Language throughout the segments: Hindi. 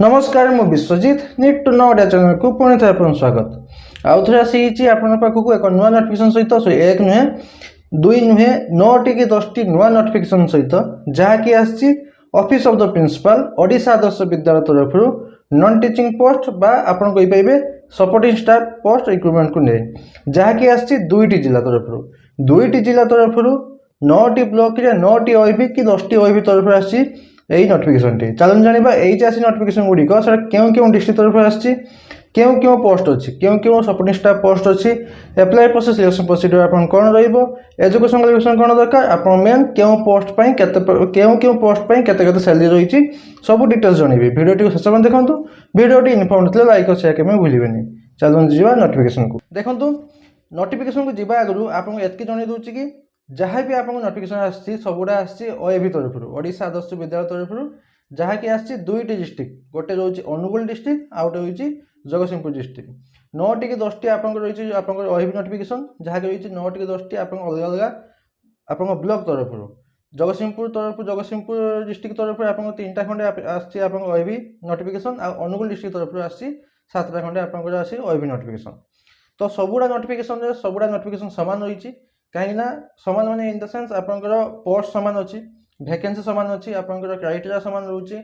नमस्कार मु Biswajit need to know Odia channel को पुणी थे आपन स्वागत आउ थे आसी आपन पाखक एक नुआ नोटिफिकेशन सहित एक नुहे दुई नुहे 9टी कि 10टी नुआ नोटिफिकेशन सहित जहाँकि आसी office of the principal Odisha Adarsha Vidyalaya तरफ नॉन टीचिंग पोस्ट बा आपन कहि पाइबे सपोर्टिंग स्टाफ पोस्ट रिक्रुटमेंट को नै जहाँकि आसी दुईटी जिला तरफ 9टी ब्लॉक रे 9टी ओएबी कि 10टी ओएबी तरफ आसी यही नोटिफिकेशन टी चलन जानिबा एई जे आसी नोटिफिकेशन गुडी को सर केउ डिस्ट्रिक्ट तरफ आसी केउ पोस्ट अच्छी केउ सपोर्टिंग स्टाफ पोस्ट अच्छी एप्लाई प्रोसेस सिलेक्शन प्रोसीजर आपन कोन रहइबो एजुकेशन क्वालिफिकेशन कोन दरकार आपन मेन केउ पोस्ट पई केउ पोस्ट पई केते सैलरी रहिछि सब डिटेल्स जणेबी वीडियो टी शेष में देखंतु वीडियो टी इन्फॉर्मेटिव लाइक और शेयर करमे भूलिबेनी चलन जिबा नोटिफिकेशन को देखंतु नोटिफिकेशन को जिबा आगु आपन एतकी जणे दोछि कि जहाँ भी आपको नोटिफिकेशन आसी सबुड़ा आसी ओएबी तरफ ओडिशा आदर्श विद्यालय तरफ जहाँकि आसी दुईटी डिस्ट्रिक्ट गोटे रोचे अनुगुल डिस्ट्रिक्ट आउ गोटे होची जगतसिंहपुर डिस्ट्रिक्ट 9टी कि 10टी आपन रही आपन ओएबी नोटिफिकेशन जहाँ रही 9टी कि 10टी आपन अलग अलग आपन ब्लॉक तरफ जगतसिंहपुर डिस्ट्रिक्ट तरफ आपन 3टा खंडे आसी आपन ओएबी नोटिफिकेशन आ अनुगुल डिस्ट्रिक्ट तरफ आसी 7टा खंडे आपन आसी ओएबी नोटिफिकेशन तो सबुड़ा नोटिफिकेशन सामान रही कहीं सामान माने इन द सेंस आपनकर पोस्ट सामान अच्छी वैकेंसी सामान अच्छी आपनकर क्राइटेरिया सामान रोचे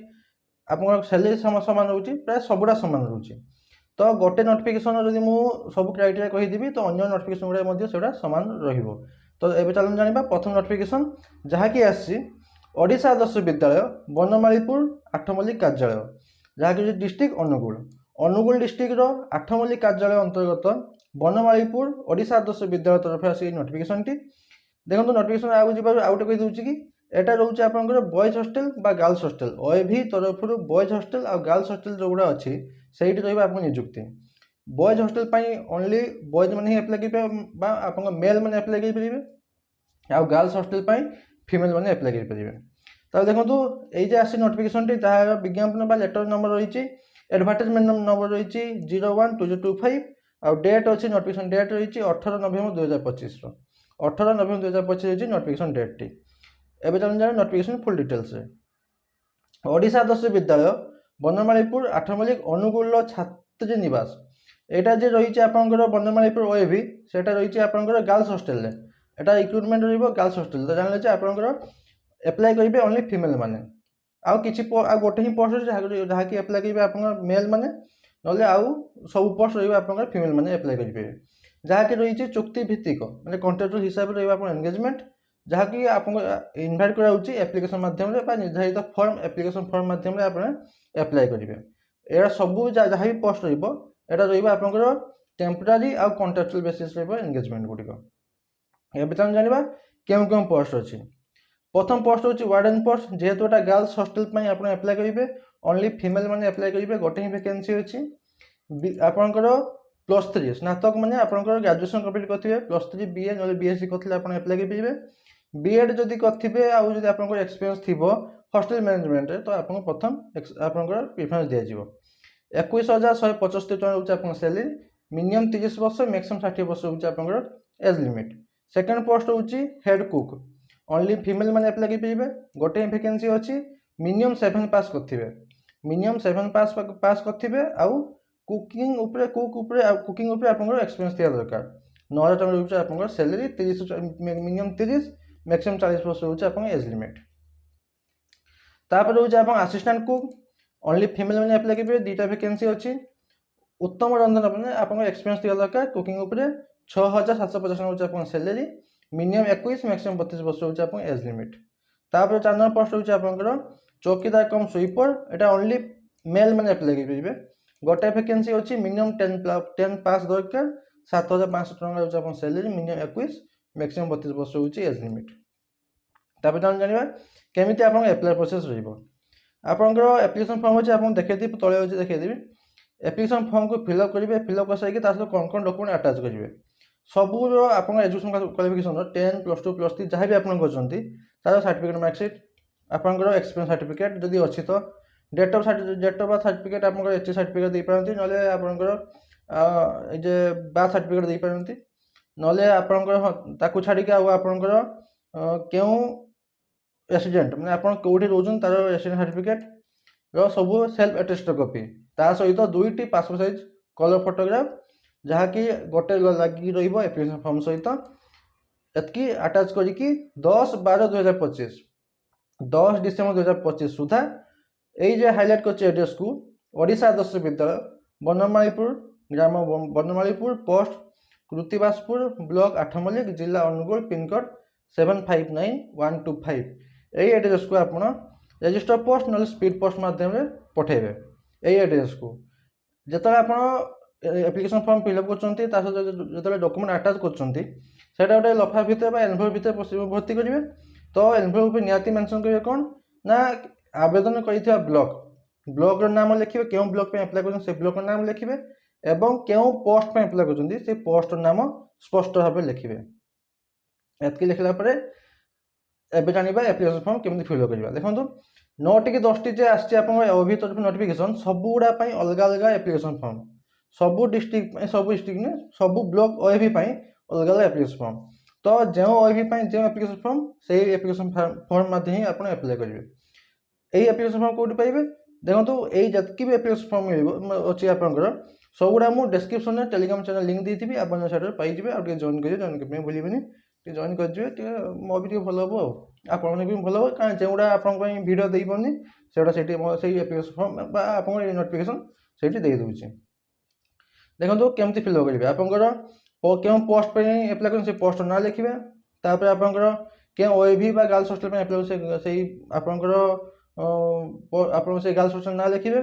आपनकर सैलरी सामान रोचे प्राय सबुड़ा सामान रोचे तो गोटे नोटिफिकेशन जदि मु सब क्राइटेरिया कहि देबी तो अन्य नोटिफिकेशन गुडा मध्ये सेडा सामान रहिबो तो एबे चलन जानिबा प्रथम नोटिफिकेशन जहाँ कि आसी ओडिशा आदर्श विद्यालय बनमालीपुर आठमल्लिक कार्यालय जहाँ कि डिस्ट्रिक्ट अनुगुल डिस्ट्रिक्ट रो आठमल्लिक कार्यालय अंतर्गत बनमालीपुर ओडिशा आदर्श विद्यालय तरफ आसी नोटिफिकेशन टी देखो नोटिफिकेशन आउट कही दूसरी कि एटा रोचे आपंकर बॉयज हॉस्टल बा गर्ल्स हॉस्टल ओएभी तरफ बॉयज हॉस्टल और गर्ल्स हॉस्टल जो गुड़ा अच्छी से आपको निजुक्ति बॉयज हॉस्टल ओनली बॉयज मैंने ही एप्लाई करेंगे आप मेल मैंने एप्लाई करेंगे आ गर्ल्स हॉस्टल फीमेल मैंने एप्लाई करेंगे तो देखो ये आसी नोटिफिकेशन टी जहाँ विज्ञापन लेटर नंबर रही एडवर्टाइजमेंट नंबर रही 012025 आ डेट अच्छी नोटिफिकेशन डेट रही 18 नवेम्बर 2025 18 नवेम्बर 2025 नोटिफिकेशन डेट टी एवं जान notification full details Odisha Adarsha विद्यालय बनमालीपुर आठमल्लिक अनुगुल छात्री निवास यहाँ जे रही आपंकर बनमालीपुर ओएवी से रही आपंकर गर्ल्स हॉस्टल एटा रिक्रुटमेंट रही गर्ल्स हॉस्टल तो जानले आपंकर एप्लाई करेंगे ओनली फीमेल माने आउ किछि गोटे ही पोस्ट जहाँ कि एप्लाई करेंगे आप मेल माने नले आउ सब पोस्ट रही आपंकर फीमेल माने एप्लाई करेंगे जहाँ कि रही चुक्ति भित्तिक मैंने कॉन्ट्रैक्चुअल हिसाब से रही एंगेजमेंट जहाँ कि आपको इनभाइट कराऊँच एप्लिकेशन माध्यम निर्धारित फॉर्म एप्लिकेशन फॉर्म माध्यम आप एप्लाई करेंगे यहाँ सब जहाँ भी पोस्ट रही आपंकर टेम्पोरारी आउ कॉन्ट्रैक्चुअल बेसिस एंगेजमेंट गुड़िक एवं तुम जाना क्यों पोस्ट अच्छी प्रथम पोस्ट हूँ वार्डन पोस्ट जेहेतु एटा गर्ल्स हॉस्टल आप एप्लाई करेंगे ओनली फीमेल मैंने एप्लाई करेंगे गोटे ही वैकेंसी अच्छी आपंकर +3 स्नातक मैंने आपंकर ग्रेजुएशन कंप्लीट करेंगे +3 बीए ना बीएससी करते आप एप्लाई करेंगे बीएड जदि करेंगे आउ जब आप एक्सपीरियंस थी हॉस्टल मैनेजमेंट तो आपको प्रथम आपंकर प्रिफरेंस दिज्व 21,175 टका रोचे आप सैलरी मिनिमम 30 वर्ष मैक्सिमम 60 वर्ष रोचे आपंकर एज लिमिट सेकेंड पोस्ट हूँ हेड कुक ओनली फीमेल मैंने एप्लाई करेंगे गोटे वैकेंसी अच्छी मिनिमम 7 पास करेंगे आउ कुकिंग कुकिंग आपंकर एक्सपीरियंस थी दरकार 9,000 टका रोचे आपंकर सैलरी 30 मिनिमम 30 मैक्सिमम 40 वर्ष रोचे आप एज लिमिट तापर रोचे आप असिस्टेंट कुक ओनली फीमेल मैंने एप्लाई करेंगे 2टा वैकेंसी अच्छी उत्तम रंधन मैंने आप एक्सपीरियंस थी दरकार कुकिंग 6,750 रोचे आप सैलरी मिनिमम 21 मैक्सिमम 32 वर्ष रोचे आप एज लिमिट तापर 4 नंबर पोस्ट रोचे आपंकर चौकीदार कम स्वीपर एटा ओनली मेल मैंने एप्लाई करेंगे गोटे वैकेंसी अच्छी मिनिमम 10 पास दरकार 7,500 टका रोचे आप सैलरी मिनिमम 21 मैक्सिमम 32 वर्ष रोचे एज लिमिट तापर जाना केमी आप एप्लाई प्रोसेस रहा एप्लिकेशन फॉर्म अच्छे आप देखी तले अच्छे देखी एप्लिकेशन फॉर्म को फिलअप करेंगे फिलअप कर सारी कौन कौन डॉक्यूमेंट अटैच करेंगे सबूर आप एजुकेशन क्वालिफिकेशन 10 +2 +3 जहाँ भी आप तार सर्टिफिकेट मार्कसीट आपंकर एक्सपीरियंस सर्टिफिकेट जदि अच्छी तो डेट ऑफ बर्थ सर्टिफिकेट आप एच सर्टिफिकेट दे पारती ना आपंकर ये बर्थ सर्टिफिकेट दे पारती ना आपंकर छाड़ी आपंकर क्यों रेसिडेंट मैंने आप कौटी रोचन तार रेसिडेंट सर्टिफिकेट सब सेल्फ अटेस्ट कॉपी ता सहित 2टी पासपोर्ट साइज कलर फोटोग्राफ जहाँकि गोटे लगी एप्लिकेशन फॉर्म सहित एतकी अटैच करिकी 10/12/2025 10 डिसेम्बर 2025 सुधा ये हाइलाइट कर एड्रेस को ओडिशा आदर्श विद्यालय बनमालीपुर ग्राम बनमालीपुर पोस्ट कृतिवासपुर ब्लॉक 8 मल्लिक जिला अनुगुल पिनकोड 759125 यही एड्रेस को आप रजिस्टर पोस्ट ना स्पीड पोस्ट मध्यम पठेबे यही एड्रेस को जिते आप एप्लिकेशन फॉर्म फिलअप कर डॉक्यूमेंट अटैच कर गोटे लफा भितर एनभलप भितर भर्ती करेंगे तो एनभलप निहाती मेंशन करेंगे कौन ना आवेदन कर ब्लॉक ब्लॉक नाम लिखे क्यों ब्लॉक पे अप्लाई कर ब्लॉक नाम लिखे एवं क्यों पोस्ट पे अप्लाई कर पोस्ट नाम स्पष्ट भाव लिखे एतकी लिखला एबे जानिबा एप्लिकेशन फॉर्म केमती फिल करबा देखो 9टी कि 10टी जे आछि आपन ओबी तरफ नोटिफिकेशन सबुडा पई अलग अलग एप्लिकेशन फॉर्म सब डिस्ट्रिक्ट ने सब ब्लॉक ओबी पई अलग अलग एप्लिकेशन फॉर्म तो जो ओबी पई जो एप्लिकेशन फॉर्म से एप्लिकेशन फॉर्म माध्यम ही आपन अप्लाई करिवे एई एप्लिकेशन फॉर्म कोड पाइबे देखो यही जतकी भी एप्लिकेशन फॉर्म मिल अच्छी आपंकर सबुरा मुझे डिस्क्रिप्शन में टेलीग्राम चैनल लिंक देती आप पाइबे आ जॉइन करेंगे जॉइन करने भूलें जॉइन कर मो भी भल हम आपने भी भल हम कहीं जो आप भिड दे पानी से एप्लिकेशन फॉर्म आप नोटिफिकेशन से दूसरी देखो केमती फिल करेंगे आपंकर क्यों पोस्ट पे एप्लाई करें पोस्ट ना लिखे तापर आपंकर क्यों ओएवी गर्ल्स हॉस्टल में एप्लाई से आपंकर आप गर्ल्स हॉस्टल ना लिखे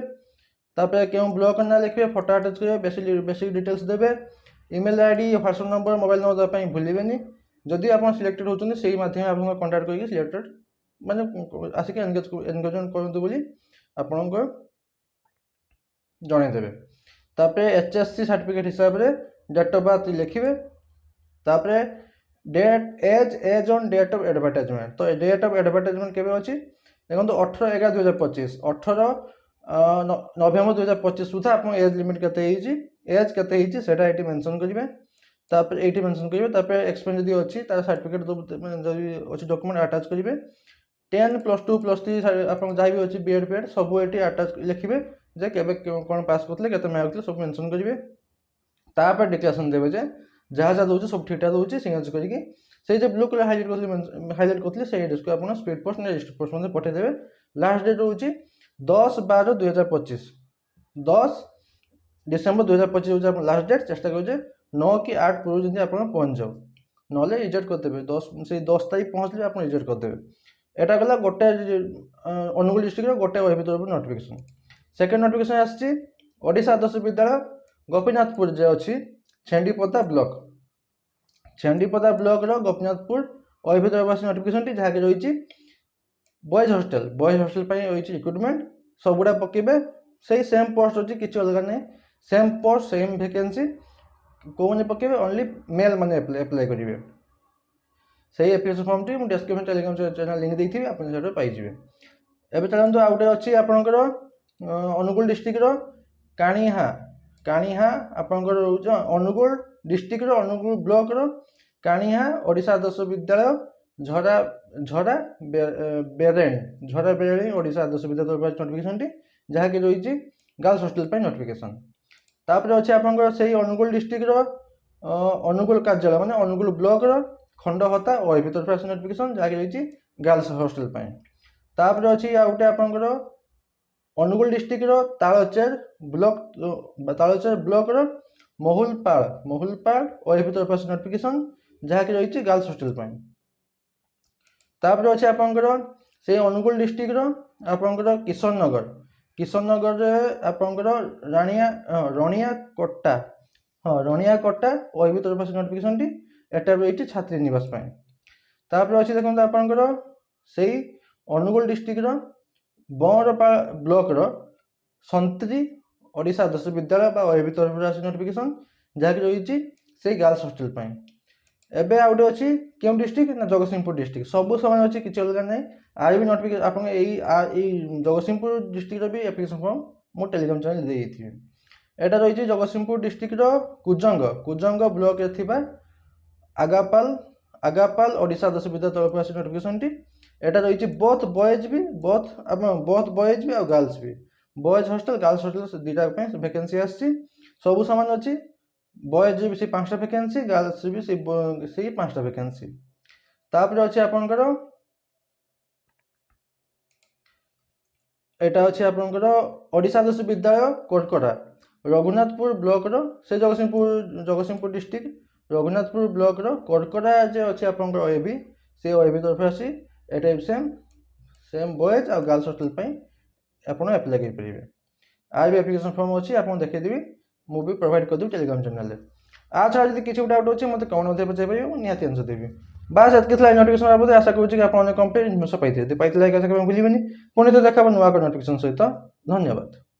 तापर क्यों ब्लॉक ना लिखे फोटो अटैच करेंगे बेसिक डिटेल्स देवे email ID WhatsApp number mobile number देवाई भूलें जदि आप सिलेक्टेड होती से माध्यम आप कंटाक्ट करके सिलेक्टेड माने आसिक एनगेजमेंट करूँ बोली आपको जनईदेवे तापर एचएससी सर्टिफिकेट हिसाब से डेट ऑफ बर्थ लिखे तापर date as on date of advertisement तो डेट ऑफ एडवर्टाइजमेंट केवे अच्छी देखो 18/11/2025 18 नवेम्बर 2025 सुधा आप एज लिमिट केते एज केते सेटा एटी मेंशन करेंगे तापर एटी मेंशन करेंगे तापर एक्सपेरियंस जदि अच्छी तार सर्टिफिकेट जदि अच्छी डॉक्यूमेंट अटैच करेंगे 10 +2 +3 आप जहाँ भी अच्छी बीएड पीएड सब ये अटैच लिखे जे केबे कौन पास करते केते मार्क थे सब मेंशन करेंगे तापर डिक्लेरेशन देवे जे जहाँ जहाँ दूसरी सब ठीक ठाक दूसरी सिग्नेचर करके से जो ब्लू कलर हाइलाइट करते से एड्रेस को आप स्पीड पोस्ट ना रजिस्टर पोस्ट मध्य पठेदेवे लास्ट डेट रोचे 10/12/2025 10 डिसेम्बर 2025 हूँ लास्ट डेट चेष्टा करें 9 कि 8 पूर्व जमी आप पहुँच जाओ ना रिजेक्ट करदेवे 10 तारीख पहुँचले आप रिजेक्ट करदेवे एटा गला गोटे अनुगुल डिस्ट्रिक्ट गोटे ओएबी तरफ नोटिफिकेशन सेकेंड नोटिफिकेशन आसी ओडिशा आदर्श विद्यालय गोपीनाथपुर जे अच्छी Chhendipada block Chhendipada block Gopinathpur OAB तरफ नोटिफिकेशन जहाँकि रही बॉयज हॉस्टल रही रिक्रुटमेंट सबुड़ा पकेबे से सेम पोस्ट अच्छी किसी अलग नहीं सेम पोस्ट सेम वैकेंसी कौन पकेबे ओनली मेल मैंने अप्लाई करेंगे से एप्लिकेशन फॉर्म टी मुझे डिस्क्रिप्शन टेलीग्राम चैनल लिंक देती आप पाइबे एवं चलते आउ गए अच्छी आपंकर अनुगुल डिस्ट्रिक्ट काणीहा काणीहा आपंकर अनुगुल डिस्ट्रिक्ट अनुगुल ब्लॉक काणीहा ओडिशा आदर्श विद्यालय झरा झरा बेरेणी ओडिशा आदर्श विद्यालय नोटिफिकेशन टी जहाँकि रही गर्ल्स हॉस्टल नोटिफिकेशन तापर अच्छे आपंकर से अनुगुल डिस्ट्रिक्ट अनुगुल कार्यालय माने अनुगुल ब्लॉक खंडहता ओएबी तरफ नोटिफिकेशन जहाँकि रही गर्ल्स हॉस्टल तापर अच्छी आ गए आपंकर अनुगुल डिस्ट्रिक्ट तालचेर ब्लॉक महुलपाड़ ओएबी तरफ नोटिफिकेशन जहाँकि रही गर्ल्स हॉस्टल तापर अच्छे आपंकर से अनुगुल डिस्ट्रिक्ट आपंकर किशन नगर आपंकर रनिया कोटा हाँ रनिया कोटा ओएबी तरफ नोटिफिकेशन टी एटा रही छात्री निवास तापर अच्छे देखते आपंकर से अनुगुल डिस्ट्रिक्ट बंरपाड़ ब्लॉक संतरी ओडिशा आदर्श विद्यालय ओएबी तरफ नोटिफिकेशन जहाँकि रही से गर्ल्स हॉस्टल एबे आ गए अच्छी क्यों डिस्ट्रिक्ट ना जगतसिंहपुर डिस्ट्रिक्ट सब सामान अच्छी किसी अलग नहीं आर भी नोटिफिकेशन आप जगतसिंहपुर डिस्ट्रिक्ट भी एप्लिकेशन फॉर्म मो टेलीग्राम चैनल देती एटा रही जगतसिंहपुर डिस्ट्रिक्ट कुजंग ब्लॉक आगापाल ओडिशा आदर्श विद्यालय तरफ नोटिफिकेशन टी एटा रही बोथ बॉयज भी और गर्ल्स भी बॉयज हॉस्टल गर्ल्स हॉस्टल दुईटा वैकेंसी आसी सबू सामान अच्छी बॉयज से 5टा वैकेंसी गर्ल्स भी से 5टा वैकेंसी तापर अच्छे आपंकर एटा अच्छे आपंकर ओडिशा आदर्श विद्यालय कोटकड़ा रघुनाथपुर ब्लॉक से जगतसिंहपुर डिस्ट्रिक्ट रघुनाथपुर ब्लॉक कोटकड़ा जे अच्छे आपंकर ओएबी से ओएबी तरफ आसी एटा सेम सेम बॉयज और गर्ल्स हॉस्टल आपन अप्लाई करेंगे आर भी एप्लिकेशन फॉर्म अच्छी आपको देखीदेवी मुझे प्रोवाइड करदेवी टेलीग्राम चैनल आ छाड़ा जब किसी डाउट अच्छे मतलब कमेंट पचार पारे निहाती आंसर देवी बास एतक नोटिफिकेशन बाबद आशा करूँ आप कम्प्लीट जिन पाई आशा करें भूलें पुणी तो देखा नुआ नोटिफिकेशन सहित धन्यवाद।